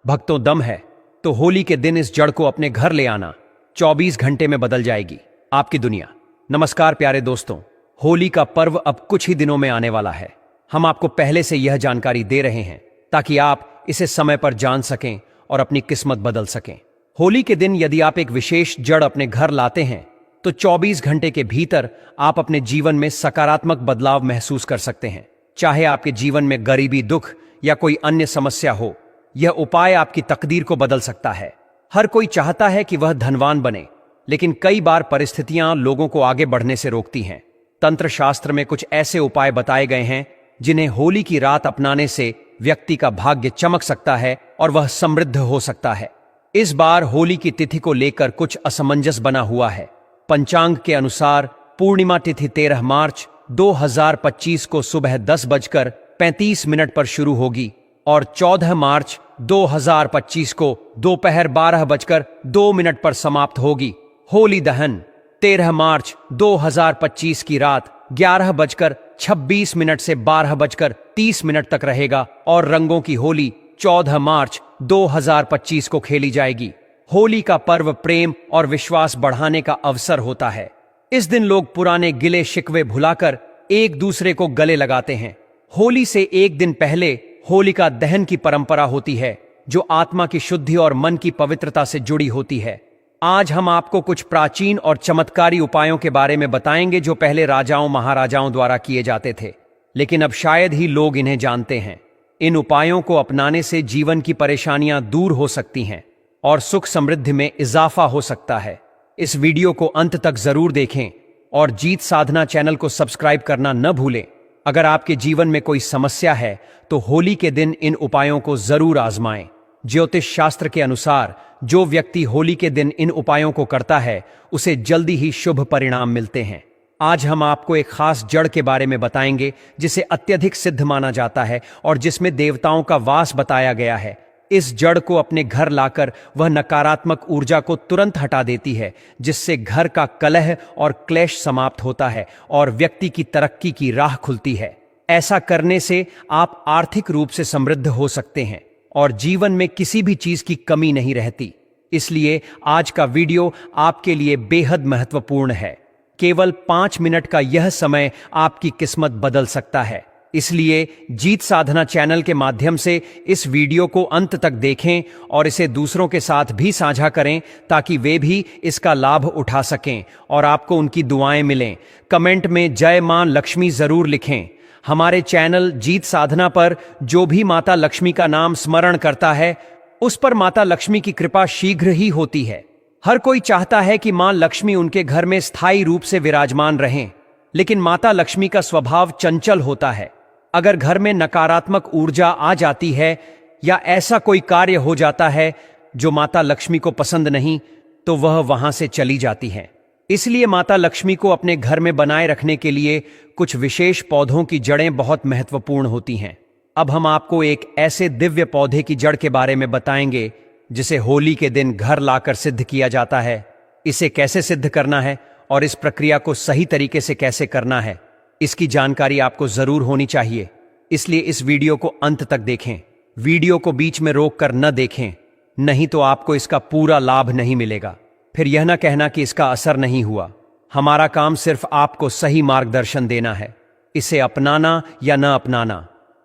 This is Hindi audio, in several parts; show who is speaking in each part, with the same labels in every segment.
Speaker 1: भक्तों, दम है तो होली के दिन इस जड़ को अपने घर ले आना। 24 घंटे में बदल जाएगी आपकी दुनिया। नमस्कार प्यारे दोस्तों, होली का पर्व अब कुछ ही दिनों में आने वाला है। हम आपको पहले से यह जानकारी दे रहे हैं ताकि आप इसे समय पर जान सकें और अपनी किस्मत बदल सकें। होली के दिन यदि आप एक विशेष जड़ अपने घर लाते हैं तो 24 घंटे के भीतर आप अपने जीवन में सकारात्मक बदलाव महसूस कर सकते हैं। चाहे आपके जीवन में गरीबी, दुख या कोई अन्य समस्या हो, यह उपाय आपकी तकदीर को बदल सकता है। हर कोई चाहता है कि वह धनवान बने, लेकिन कई बार परिस्थितियां लोगों को आगे बढ़ने से रोकती हैं। तंत्र शास्त्र में कुछ ऐसे उपाय बताए गए हैं जिन्हें होली की रात अपनाने से व्यक्ति का भाग्य चमक सकता है और वह समृद्ध हो सकता है। इस बार होली की तिथि को लेकर कुछ असमंजस बना हुआ है। पंचांग के अनुसार पूर्णिमा तिथि 13 मार्च 2025 को सुबह 10:35 पर शुरू होगी और 14 मार्च 2025 को दोपहर 12:02 पर समाप्त होगी। होली दहन 13 मार्च 2025 की रात 11:26 से 12:30 तक रहेगा और रंगों की होली 14 मार्च 2025 को खेली जाएगी। होली का पर्व प्रेम और विश्वास बढ़ाने का अवसर होता है। इस दिन लोग पुराने गिले शिकवे भुलाकर एक दूसरे को गले लगाते हैं। होली से एक दिन पहले होलिका दहन की परंपरा होती है, जो आत्मा की शुद्धि और मन की पवित्रता से जुड़ी होती है। आज हम आपको कुछ प्राचीन और चमत्कारी उपायों के बारे में बताएंगे जो पहले राजाओं महाराजाओं द्वारा किए जाते थे, लेकिन अब शायद ही लोग इन्हें जानते हैं। इन उपायों को अपनाने से जीवन की परेशानियां दूर हो सकती हैं और सुख समृद्धि में इजाफा हो सकता है। इस वीडियो को अंत तक जरूर देखें और जीत साधना चैनल को सब्सक्राइब करना न भूलें। अगर आपके जीवन में कोई समस्या है तो होली के दिन इन उपायों को जरूर आजमाएं। ज्योतिष शास्त्र के अनुसार जो व्यक्ति होली के दिन इन उपायों को करता है उसे जल्दी ही शुभ परिणाम मिलते हैं। आज हम आपको एक खास जड़ के बारे में बताएंगे जिसे अत्यधिक सिद्ध माना जाता है और जिसमें देवताओं का वास बताया गया है। इस जड़ को अपने घर लाकर वह नकारात्मक ऊर्जा को तुरंत हटा देती है, जिससे घर का कलह और क्लेश समाप्त होता है और व्यक्ति की तरक्की की राह खुलती है। ऐसा करने से आप आर्थिक रूप से समृद्ध हो सकते हैं और जीवन में किसी भी चीज की कमी नहीं रहती। इसलिए आज का वीडियो आपके लिए बेहद महत्वपूर्ण है। केवल 5 मिनट का यह समय आपकी किस्मत बदल सकता है। इसलिए जीत साधना चैनल के माध्यम से इस वीडियो को अंत तक देखें और इसे दूसरों के साथ भी साझा करें ताकि वे भी इसका लाभ उठा सकें और आपको उनकी दुआएं मिलें। कमेंट में जय मां लक्ष्मी जरूर लिखें। हमारे चैनल जीत साधना पर जो भी माता लक्ष्मी का नाम स्मरण करता है उस पर माता लक्ष्मी की कृपा शीघ्र ही होती है। हर कोई चाहता है कि मां लक्ष्मी उनके घर में स्थायी रूप से विराजमान रहें, लेकिन माता लक्ष्मी का स्वभाव चंचल होता है। अगर घर में नकारात्मक ऊर्जा आ जाती है या ऐसा कोई कार्य हो जाता है जो माता लक्ष्मी को पसंद नहीं, तो वह वहां से चली जाती है। इसलिए माता लक्ष्मी को अपने घर में बनाए रखने के लिए कुछ विशेष पौधों की जड़ें बहुत महत्वपूर्ण होती हैं। अब हम आपको एक ऐसे दिव्य पौधे की जड़ के बारे में बताएंगे जिसे होली के दिन घर लाकर सिद्ध किया जाता है। इसे कैसे सिद्ध करना है और इस प्रक्रिया को सही तरीके से कैसे करना है, इसकी जानकारी आपको जरूर होनी चाहिए। इसलिए इस वीडियो को अंत तक देखें। वीडियो को बीच में रोक कर न देखें, नहीं तो आपको इसका पूरा लाभ नहीं मिलेगा। फिर यह न कहना कि इसका असर नहीं हुआ। हमारा काम सिर्फ आपको सही मार्गदर्शन देना है। इसे अपनाना या न अपनाना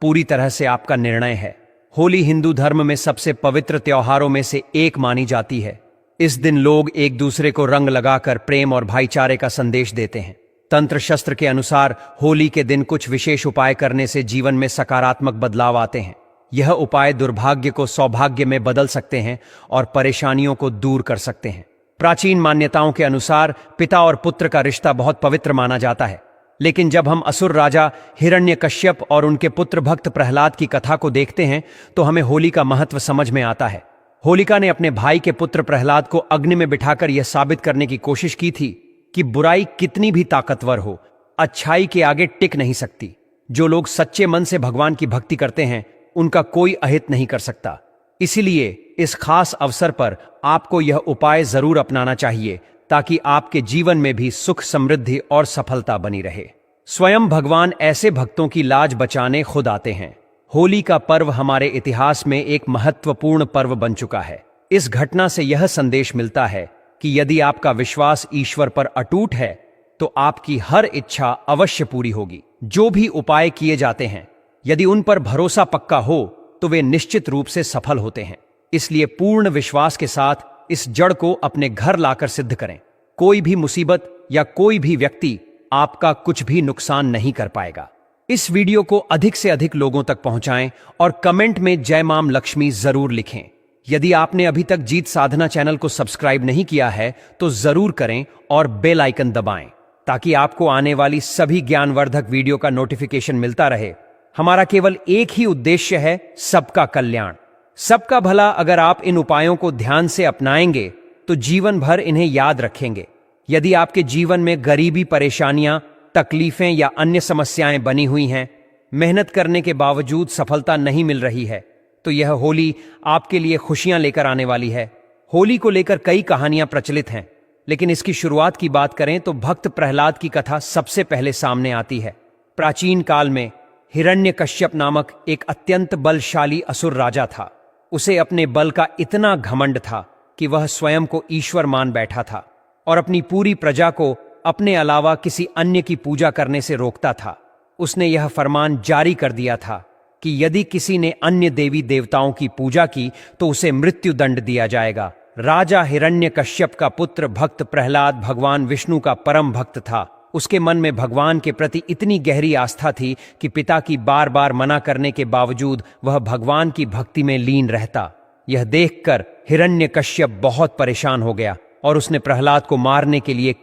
Speaker 1: पूरी तरह से आपका निर्णय है। होली हिंदू धर्म में सबसे पवित्र त्योहारों में से एक मानी जाती है। इस दिन लोग एक दूसरे को रंग लगाकर प्रेम और भाईचारे का संदेश देते हैं। तंत्र शास्त्र के अनुसार होली के दिन कुछ विशेष उपाय करने से जीवन में सकारात्मक बदलाव आते हैं। यह उपाय दुर्भाग्य को सौभाग्य में बदल सकते हैं और परेशानियों को दूर कर सकते हैं। प्राचीन मान्यताओं के अनुसार पिता और पुत्र का रिश्ता बहुत पवित्र माना जाता है, लेकिन जब हम असुर राजा हिरण्यकश्यप और उनके पुत्र भक्त प्रहलाद की कथा को देखते हैं तो हमें होली का महत्व समझ में आता है। होलिका ने अपने भाई के पुत्र प्रहलाद को अग्नि में बिठाकर यह साबित करने की कोशिश की थी कि बुराई कितनी भी ताकतवर हो, अच्छाई के आगे टिक नहीं सकती। जो लोग सच्चे मन से भगवान की भक्ति करते हैं उनका कोई अहित नहीं कर सकता। इसीलिए इस खास अवसर पर आपको यह उपाय जरूर अपनाना चाहिए ताकि आपके जीवन में भी सुख समृद्धि और सफलता बनी रहे। स्वयं भगवान ऐसे भक्तों की लाज बचाने खुद आते हैं। होली का पर्व हमारे इतिहास में एक महत्वपूर्ण पर्व बन चुका है। इस घटना से यह संदेश मिलता है कि यदि आपका विश्वास ईश्वर पर अटूट है तो आपकी हर इच्छा अवश्य पूरी होगी। जो भी उपाय किए जाते हैं, यदि उन पर भरोसा पक्का हो तो वे निश्चित रूप से सफल होते हैं। इसलिए पूर्ण विश्वास के साथ इस जड़ को अपने घर लाकर सिद्ध करें। कोई भी मुसीबत या कोई भी व्यक्ति आपका कुछ भी नुकसान नहीं कर पाएगा। इस वीडियो को अधिक से अधिक लोगों तक पहुंचाएं और कमेंट में जय मां लक्ष्मी जरूर लिखें। यदि आपने अभी तक जीत साधना चैनल को सब्सक्राइब नहीं किया है तो जरूर करें और बेल आइकन दबाएं ताकि आपको आने वाली सभी ज्ञानवर्धक वीडियो का नोटिफिकेशन मिलता रहे। हमारा केवल एक ही उद्देश्य है, सबका कल्याण, सबका भला। अगर आप इन उपायों को ध्यान से अपनाएंगे तो जीवन भर इन्हें याद रखेंगे। यदि आपके जीवन में गरीबी, परेशानियां, तकलीफें या अन्य समस्याएं बनी हुई हैं, मेहनत करने के बावजूद सफलता नहीं मिल रही है, तो यह होली आपके लिए खुशियां लेकर आने वाली है। होली को लेकर कई कहानियां प्रचलित हैं, लेकिन इसकी शुरुआत की बात करें तो भक्त प्रहलाद की कथा सबसे पहले सामने आती है। प्राचीन काल में हिरण्यकश्यप नामक एक अत्यंत बलशाली असुर राजा था। उसे अपने बल का इतना घमंड था कि वह स्वयं को ईश्वर मान बैठा था और अपनी पूरी प्रजा को अपने अलावा किसी अन्य की पूजा करने से रोकता था। उसने यह फरमान जारी कर दिया था कि यदि किसी ने अन्य देवी देवताओं की पूजा की तो उसे मृत्यु दंड दिया जाएगा। राजा हिरण्यकश्यप का पुत्र भक्त प्रहलाद भगवान विष्णु का परम भक्त था। उसके मन में भगवान के प्रति इतनी गहरी आस्था थी कि पिता की बार बार मना करने के बावजूद वह भगवान की भक्ति में लीन रहता। यह देखकर हिरण्यकश्यप बहुत परेशान हो गया और उसने प्रहलाद को मारने के लिए